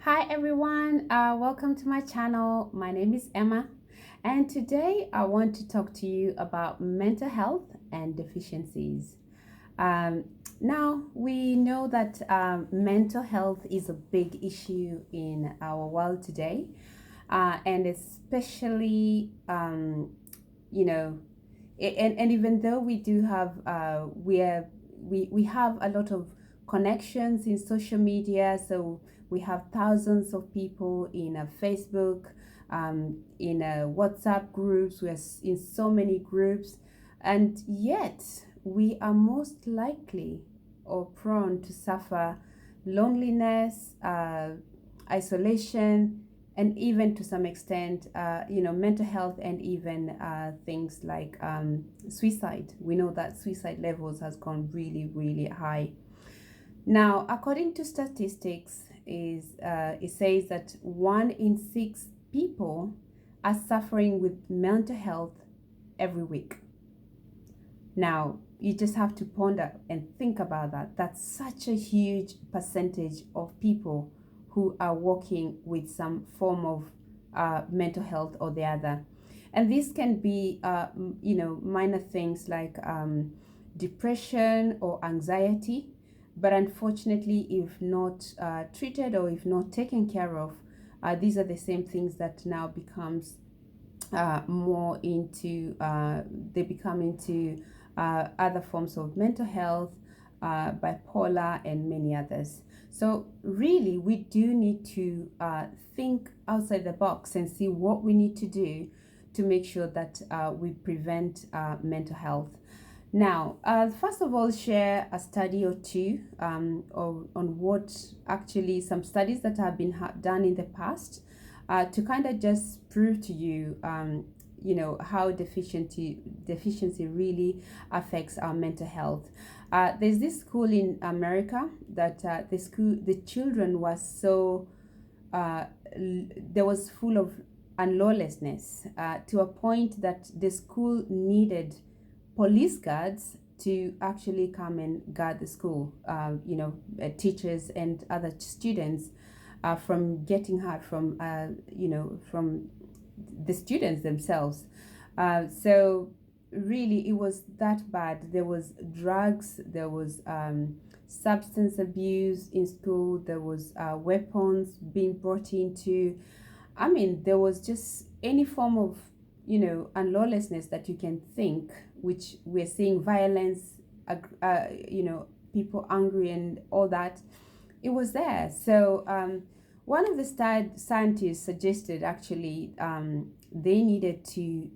Hi everyone, welcome to my channel. My name is Emma, and today I want to talk to you about mental health and deficiencies. Um, Now we know that mental health is a big issue in our world today, and especially you know and even though we do have we have a lot of connections in social media, so we have thousands of people in a Facebook, in a WhatsApp groups. We're in so many groups, and yet we are most likely or prone to suffer loneliness, isolation, and even to some extent, mental health, and even things like suicide. We know that suicide levels has gone really, really high. Now, according to statistics, it says that 1 in 6 people are suffering with mental health every week. Now, you just have to ponder and think about that. That's such a huge percentage of people who are working with some form of mental health or the other. And this can be, minor things like depression or anxiety. But unfortunately, if not treated or if not taken care of, these are the same things that now becomes more into they become into other forms of mental health, bipolar, and many others. So really, we do need to think outside the box and see what we need to do to make sure that we prevent mental health. Now, first of all, share a study or two on what actually some studies that have been done in the past to kind of just prove to you, how deficiency really affects our mental health. There's this school in America that the children was so there was full of unlawlessness to a point that the school needed police guards to actually come and guard the school, teachers and other students from getting hurt from the students themselves. So really, it was that bad. There was drugs, there was substance abuse in school, there was weapons being brought into. I mean, there was just any form of, unlawlessness that you can think, which we're seeing violence, people angry and all that. It was there. So one of the scientists suggested actually they needed to,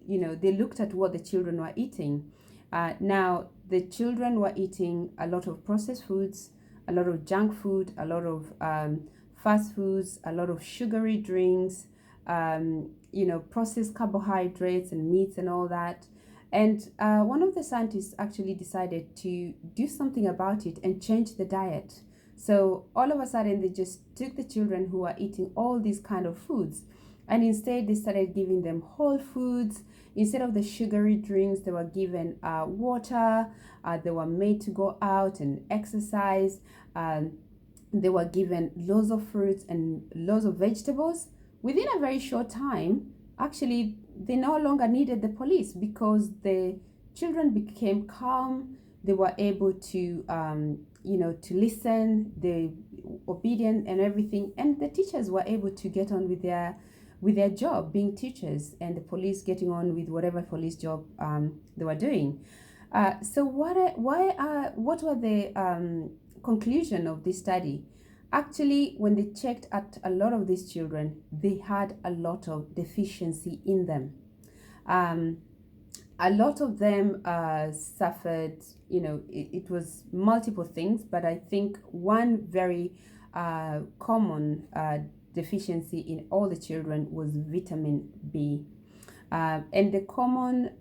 they looked at what the children were eating. Now, the children were eating a lot of processed foods, a lot of junk food, a lot of fast foods, a lot of sugary drinks, processed carbohydrates and meats and all that. And one of the scientists actually decided to do something about it and change the diet. So all of a sudden, they just took the children who are eating all these kind of foods, and instead they started giving them whole foods. Instead of the sugary drinks, they were given water. They were made to go out and exercise. They were given loads of fruits and loads of vegetables. Within a very short time, actually, they no longer needed the police because the children became calm. They were able to, to listen, they obedient and everything. And the teachers were able to get on with their job, being teachers, and the police getting on with whatever police job they were doing. So what were the conclusion of this study? Actually, when they checked at a lot of these children, they had a lot of deficiency in them. A lot of them suffered, it was multiple things, but I think one very common deficiency in all the children was vitamin B. And the common,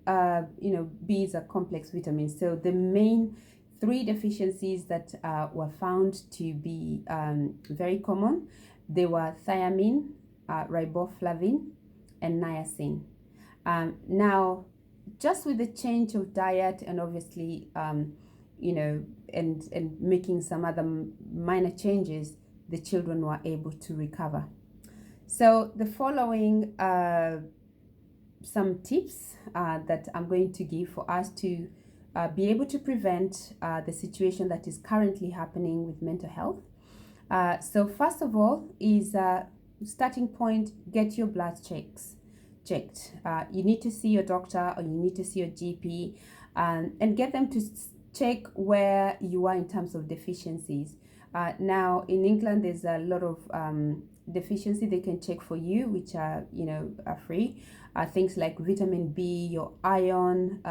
B is a complex vitamin. So the main 3 deficiencies that were found to be very common, they were thiamine, riboflavin, and niacin. Now, just with the change of diet and obviously, and making some other minor changes, the children were able to recover. So the following some tips that I'm going to give for us to be able to prevent the situation that is currently happening with mental health. So first of all is starting point, get your blood checked. You need to see your doctor or you need to see your GP and get them to check where you are in terms of deficiencies. Now in England there's a lot of deficiency they can check for you, which are are free. Things like vitamin B, your iron,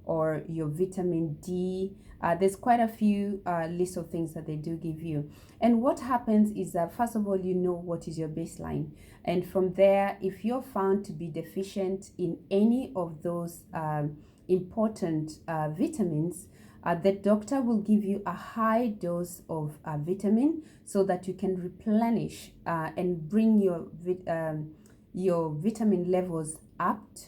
or your vitamin D. There's quite a few lists of things that they do give you. And what happens is that first of all, you know what is your baseline. And from there, if you're found to be deficient in any of those important vitamins, the doctor will give you a high dose of vitamin so that you can replenish and bring your vitamin levels up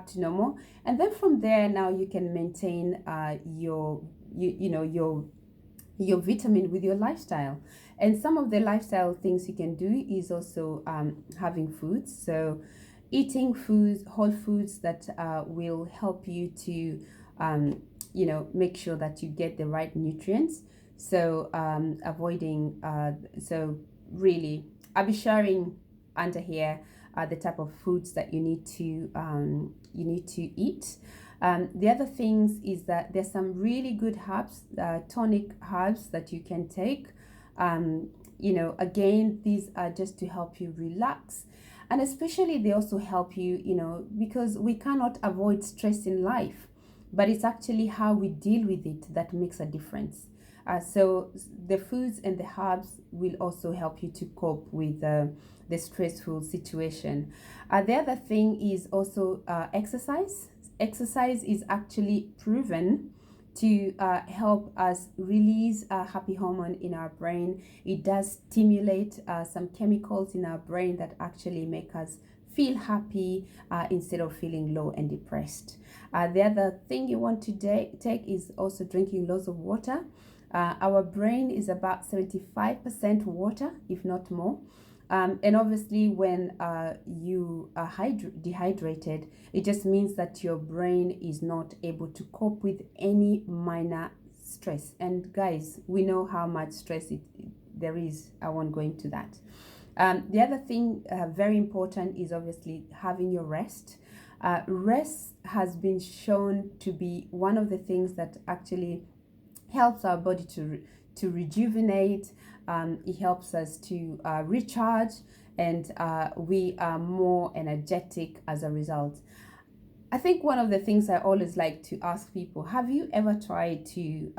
to normal. And then from there, now you can maintain your vitamin with your lifestyle. And some of the lifestyle things you can do is also having foods. So eating foods, whole foods that will help you to make sure that you get the right nutrients. So avoiding so really I'll be sharing under here the type of foods that you need to eat. The other things is that there's some really good herbs, tonic herbs that you can take. Again, these are just to help you relax, and especially they also help you, because we cannot avoid stress in life, but it's actually how we deal with it that makes a difference. So the foods and the herbs will also help you to cope with the stressful situation. The other thing is also exercise. Exercise is actually proven to help us release a happy hormone in our brain. It does stimulate some chemicals in our brain that actually make us feel happy instead of feeling low and depressed. The other thing you want to take is also drinking lots of water. Our brain is about 75% water, if not more. And obviously when you are dehydrated, it just means that your brain is not able to cope with any minor stress. And guys, we know how much stress there is. I won't go into that. The other thing very important is obviously having your rest. Rest has been shown to be one of the things that actually helps our body to rejuvenate. It helps us to recharge, and we are more energetic as a result. I think one of the things I always like to ask people, have you ever tried to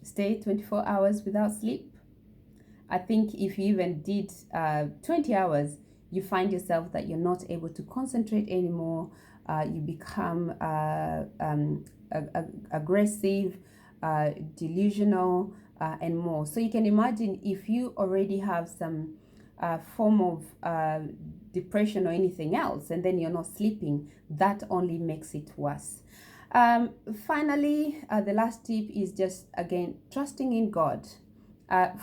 stay 24 hours without sleep? I think if you even did 20 hours, you find yourself that you're not able to concentrate anymore. You become aggressive, delusional, and more. So you can imagine if you already have some form of depression or anything else, and then you're not sleeping, that only makes it worse. Finally, the last tip is just, again, trusting in God.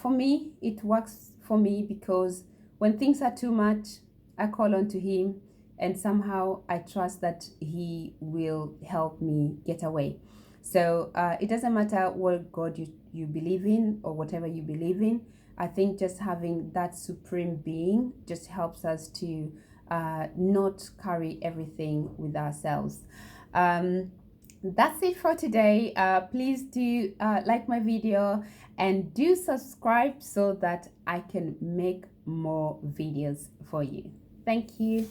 For me, it works for me because when things are too much, I call on to Him, and somehow I trust that He will help me get away. So it doesn't matter what God you believe in or whatever you believe in. I think just having that supreme being just helps us to not carry everything with ourselves. That's it for today. Please do like my video and do subscribe so that I can make more videos for you. Thank you.